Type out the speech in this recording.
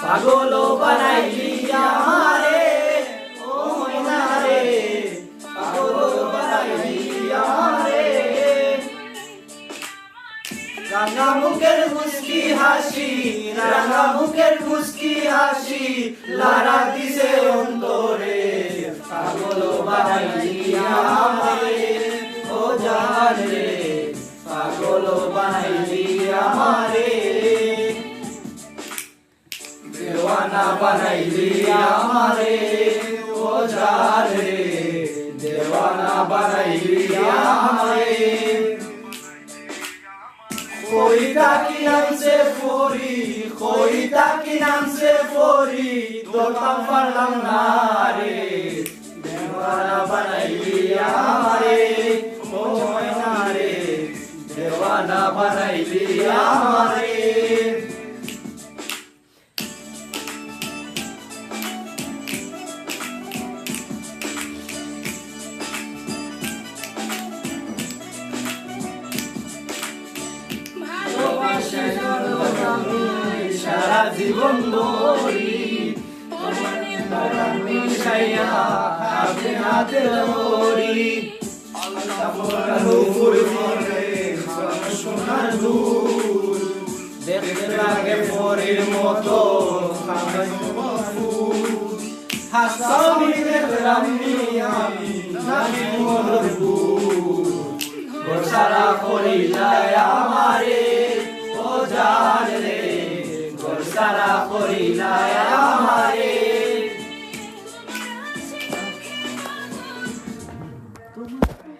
পাগল বানাইলি আমারে ও ময়না রে পাগল বানাইলি আমারে রাঙা মুখের মুস্কি হাসি রাঙা মুখের মুস্কি হাসি লারা দিছে অন্তরে পাগল বানাইলি আমারে ও জান রে পাগল বানাইলি আমারে দেওয়ানা বানাইলি আমারে ও জান রে দেওয়ানা বানাইলি আমারে কইতা কি নামছে ফরি কইতা কি নামছে ফরি দোকান পারলাম না রে দেওয়ানা বানাইলি আমারে ও ময়না রে দেওয়ানা বানাইলি আমারে সারা জীবন ধরি মিশাইয়া হাতে হাতে ধরি সোনার দুল দেখতে লাগে পরের মতো হাসামি দেখলাম আমি নামি মনের ভুল সারা করিলায় আমারে ও জান রে সারা করিলায় আমারে